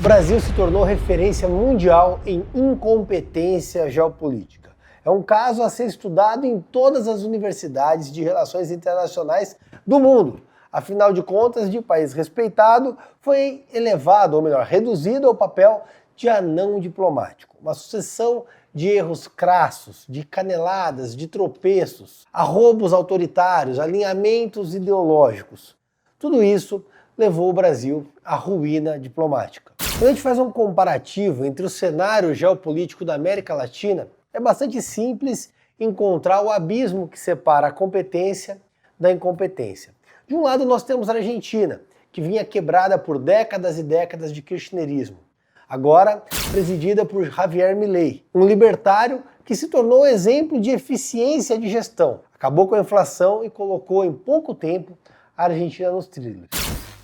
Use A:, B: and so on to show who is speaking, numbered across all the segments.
A: Brasil se tornou referência mundial em incompetência geopolítica. É um caso a ser estudado em todas as universidades de relações internacionais do mundo. Afinal de contas, de país respeitado, foi elevado, ou melhor, reduzido ao papel de anão diplomático. Uma sucessão de erros crassos, de caneladas, de tropeços, arrobos autoritários, alinhamentos ideológicos. Tudo isso levou o Brasil à ruína diplomática. Quando a gente faz um comparativo entre o cenário geopolítico da América Latina, é bastante simples encontrar o abismo que separa a competência da incompetência. De um lado nós temos a Argentina, que vinha quebrada por décadas e décadas de kirchnerismo. Agora presidida por Javier Milei, um libertário que se tornou exemplo de eficiência de gestão. Acabou com a inflação e colocou em pouco tempo a Argentina nos trilhos.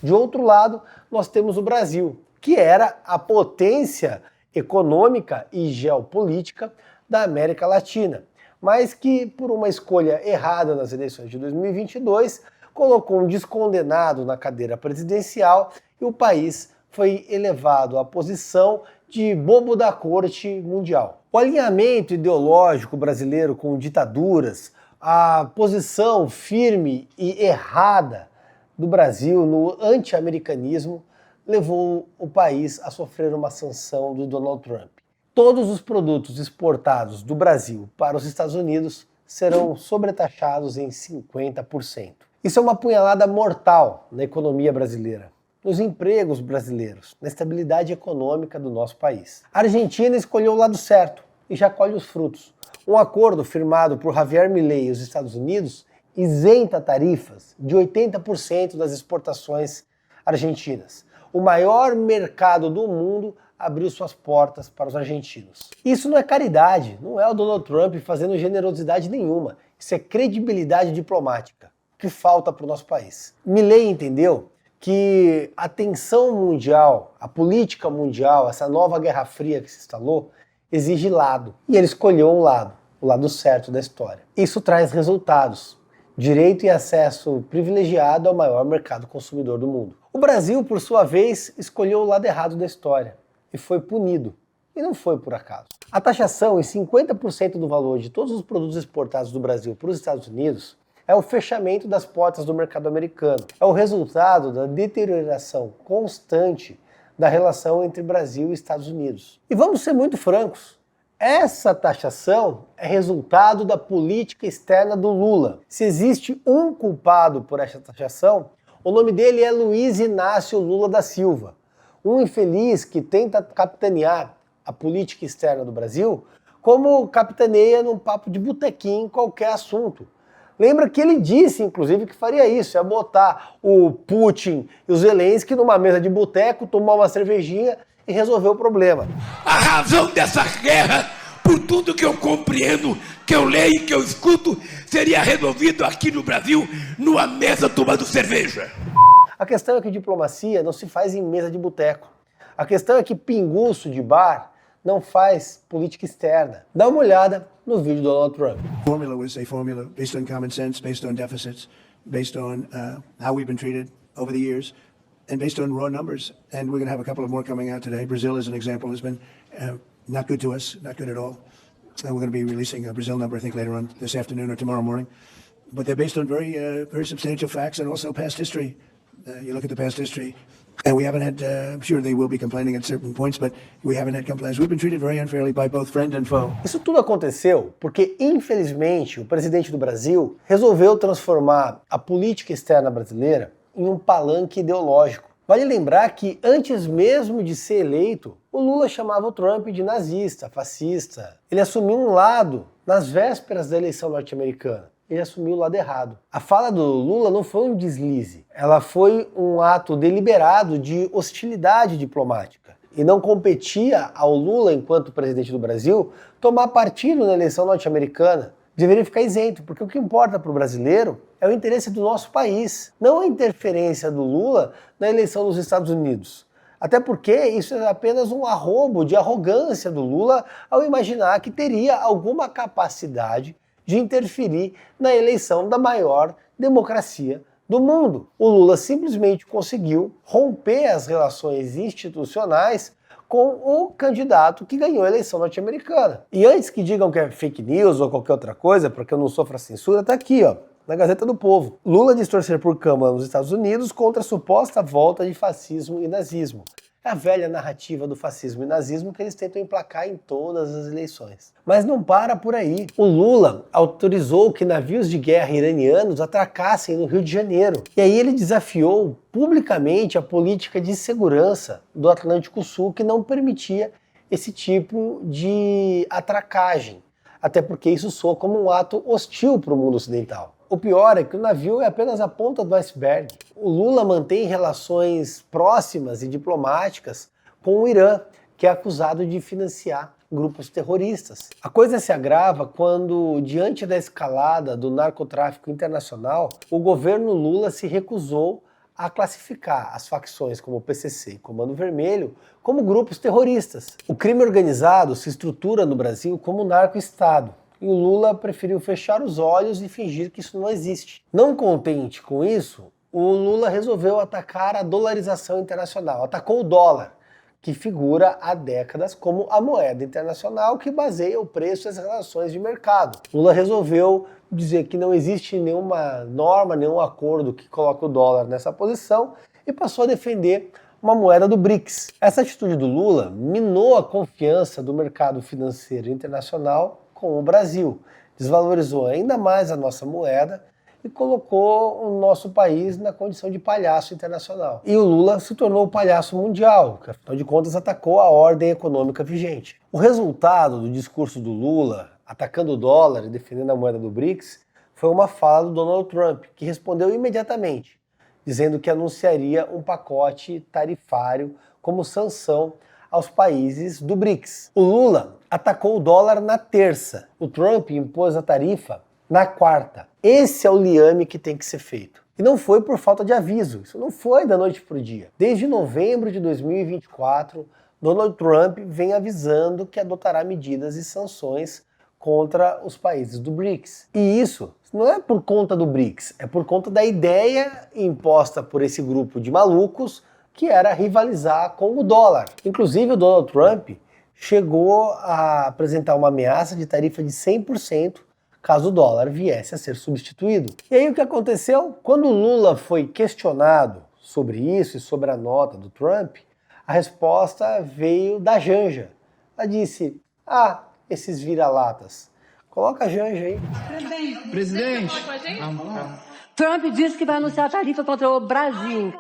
A: De outro lado, nós temos o Brasil, que era a potência econômica e geopolítica da América Latina, mas que, por uma escolha errada nas eleições de 2022, colocou um descondenado na cadeira presidencial e o país foi elevado à posição de bobo da corte mundial. O alinhamento ideológico brasileiro com ditaduras, a posição firme e errada do Brasil no anti-americanismo levou o país a sofrer uma sanção do Donald Trump. Todos os produtos exportados do Brasil para os Estados Unidos serão sobretaxados em 50%. Isso é uma punhalada mortal na economia brasileira, nos empregos brasileiros, na estabilidade econômica do nosso país. A Argentina escolheu o lado certo e já colhe os frutos. Um acordo firmado por Javier Milei e os Estados Unidos isenta tarifas de 80% das exportações argentinas. O maior mercado do mundo abriu suas portas para os argentinos. Isso não é caridade, não é o Donald Trump fazendo generosidade nenhuma. Isso é credibilidade diplomática, que falta para o nosso país. Milei entendeu que a tensão mundial, a política mundial, essa nova Guerra Fria que se instalou, exige lado. E ele escolheu um lado, o lado certo da história. Isso traz resultados. Direito e acesso privilegiado ao maior mercado consumidor do mundo. O Brasil, por sua vez, escolheu o lado errado da história e foi punido. E não foi por acaso. A taxação em 50% do valor de todos os produtos exportados do Brasil para os Estados Unidos é o fechamento das portas do mercado americano. É o resultado da deterioração constante da relação entre Brasil e Estados Unidos. E vamos ser muito francos. Essa taxação é resultado da política externa do Lula. Se existe um culpado por essa taxação, o nome dele é Luiz Inácio Lula da Silva, um infeliz que tenta capitanear a política externa do Brasil como capitaneia num papo de botequim em qualquer assunto. Lembra que ele disse, inclusive, que faria isso, ia botar o Putin e o Zelensky numa mesa de boteco, tomar uma cervejinha e resolver o problema.
B: A razão dessa guerra, por tudo que eu compreendo, que eu leio e que eu escuto, seria resolvido aqui no Brasil, numa mesa tomando cerveja.
A: A questão é que diplomacia não se faz em mesa de boteco. A questão é que pinguço de bar não faz política externa. Dá uma olhada no vídeo do Donald Trump.
C: Formula was a formula based on common sense, based on deficits, based on how we've been treated over the years, and based on raw numbers. And we're going to have a couple of more coming out today. Brazil, as an example, has been not good to us, not good at all. And we're going to be releasing a Brazil number, I think, later on this afternoon or tomorrow morning. But they're based on very substantial facts and also past history. You look at the past history, and we haven't had, I'm sure they will be complaining at certain points, but we haven't had complaints. We've been treated very unfairly by both friend and foe.
A: Isso tudo aconteceu porque, infelizmente, o presidente do Brasil resolveu transformar a política externa brasileira em um palanque ideológico. Vale lembrar que, antes mesmo de ser eleito, o Lula chamava o Trump de nazista, fascista. Ele assumiu um lado nas vésperas da eleição norte-americana. Ele assumiu o lado errado. A fala do Lula não foi um deslize, ela foi um ato deliberado de hostilidade diplomática. E não competia ao Lula, enquanto presidente do Brasil, tomar partido na eleição norte-americana. Deveria ficar isento, porque o que importa para o brasileiro é o interesse do nosso país, não a interferência do Lula na eleição dos Estados Unidos. Até porque isso é apenas um arrobo de arrogância do Lula ao imaginar que teria alguma capacidade de interferir na eleição da maior democracia do do mundo. O Lula simplesmente conseguiu romper as relações institucionais com o candidato que ganhou a eleição norte-americana. E antes que digam que é fake news ou qualquer outra coisa, porque eu não sofro a censura, tá aqui, ó, na Gazeta do Povo. Lula diz torcer por Câmara nos Estados Unidos contra a suposta volta de fascismo e nazismo. É a velha narrativa do fascismo e nazismo que eles tentam emplacar em todas as eleições. Mas não para por aí. O Lula autorizou que navios de guerra iranianos atracassem no Rio de Janeiro. E aí ele desafiou publicamente a política de segurança do Atlântico Sul, que não permitia esse tipo de atracagem. Até porque isso soa como um ato hostil para o mundo ocidental. O pior é que o navio é apenas a ponta do iceberg. O Lula mantém relações próximas e diplomáticas com o Irã, que é acusado de financiar grupos terroristas. A coisa se agrava quando, diante da escalada do narcotráfico internacional, o governo Lula se recusou a classificar as facções como o PCC e Comando Vermelho como grupos terroristas. O crime organizado se estrutura no Brasil como um narco-estado. E o Lula preferiu fechar os olhos e fingir que isso não existe. Não contente com isso, o Lula resolveu atacar a dolarização internacional, atacou o dólar, que figura há décadas como a moeda internacional que baseia o preço e as relações de mercado. Lula resolveu dizer que não existe nenhuma norma, nenhum acordo que coloque o dólar nessa posição e passou a defender uma moeda do BRICS. Essa atitude do Lula minou a confiança do mercado financeiro internacional com o Brasil, desvalorizou ainda mais a nossa moeda e colocou o nosso país na condição de palhaço internacional. E o Lula se tornou o palhaço mundial, que afinal de contas atacou a ordem econômica vigente. O resultado do discurso do Lula, atacando o dólar e defendendo a moeda do BRICS, foi uma fala do Donald Trump, que respondeu imediatamente, dizendo que anunciaria um pacote tarifário como sanção aos países do BRICS. O Lula atacou o dólar na terça. O Trump impôs a tarifa na quarta. Esse é o liame que tem que ser feito. E não foi por falta de aviso. Isso não foi da noite para o dia. Desde novembro de 2024, Donald Trump vem avisando que adotará medidas e sanções contra os países do BRICS. E isso não é por conta do BRICS, é por conta da ideia imposta por esse grupo de malucos que era rivalizar com o dólar. Inclusive o Donald Trump chegou a apresentar uma ameaça de tarifa de 100% caso o dólar viesse a ser substituído. E aí o que aconteceu? Quando o Lula foi questionado sobre isso e sobre a nota do Trump, a resposta veio da Janja. Ela disse, esses vira-latas. Coloca a Janja aí.
D: Presidente.
E: Trump disse que vai anunciar a tarifa contra o Brasil.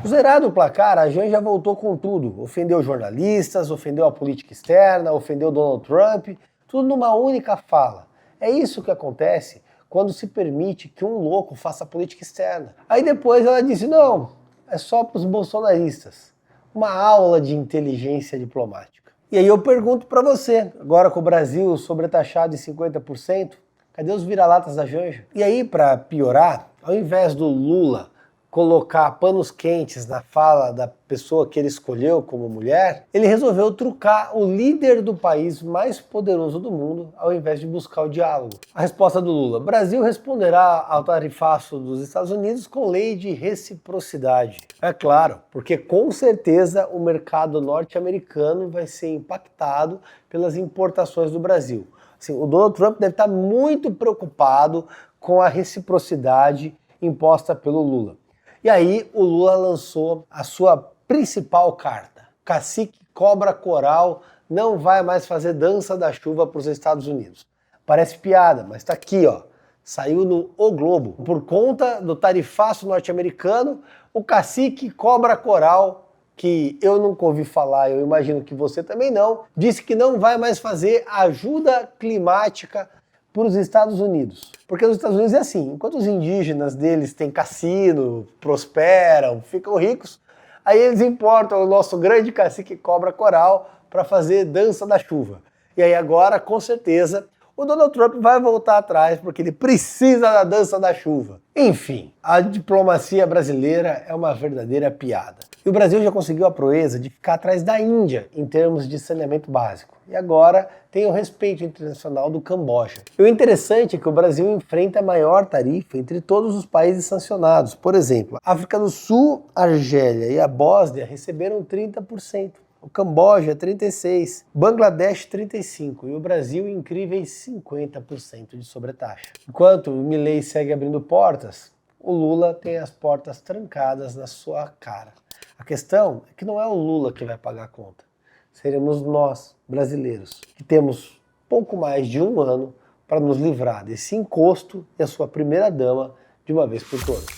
A: Zerado o placar, a Janja voltou com tudo. Ofendeu jornalistas, ofendeu a política externa, ofendeu Donald Trump, tudo numa única fala. É isso que acontece quando se permite que um louco faça política externa. Aí depois ela disse, não, é só para os bolsonaristas. Uma aula de inteligência diplomática. E aí eu pergunto para você, agora com o Brasil sobretaxado em 50%, cadê os vira-latas da Janja? E aí, para piorar, ao invés do Lula colocar panos quentes na fala da pessoa que ele escolheu como mulher, ele resolveu trucar o líder do país mais poderoso do mundo, ao invés de buscar o diálogo. A resposta do Lula: Brasil responderá ao tarifaço dos Estados Unidos com lei de reciprocidade. É claro, porque com certeza o mercado norte-americano vai ser impactado pelas importações do Brasil. Assim, o Donald Trump deve estar muito preocupado com a reciprocidade imposta pelo Lula. E aí o Lula lançou a sua principal carta. Cacique Cobra Coral não vai mais fazer dança da chuva para os Estados Unidos. Parece piada, mas está aqui, ó. Saiu no O Globo. Por conta do tarifaço norte-americano, o cacique Cobra Coral, que eu nunca ouvi falar, eu imagino que você também não, disse que não vai mais fazer ajuda climática para os Estados Unidos. Porque os Estados Unidos é assim, enquanto os indígenas deles têm cassino, prosperam, ficam ricos, aí eles importam o nosso grande cacique Cobra Coral para fazer dança da chuva. E aí agora, com certeza, o Donald Trump vai voltar atrás porque ele precisa da dança da chuva. Enfim, a diplomacia brasileira é uma verdadeira piada. E o Brasil já conseguiu a proeza de ficar atrás da Índia em termos de saneamento básico. E agora tem o respeito internacional do Camboja. E o interessante é que o Brasil enfrenta a maior tarifa entre todos os países sancionados. Por exemplo, a África do Sul, a Argélia e a Bósnia receberam 30%. O Camboja, 36%, Bangladesh, 35%, e o Brasil, incríveis 50% de sobretaxa. Enquanto o Milei segue abrindo portas, o Lula tem as portas trancadas na sua cara. A questão é que não é o Lula que vai pagar a conta. Seremos nós, brasileiros, que temos pouco mais de um ano para nos livrar desse encosto e a sua primeira-dama de uma vez por todas.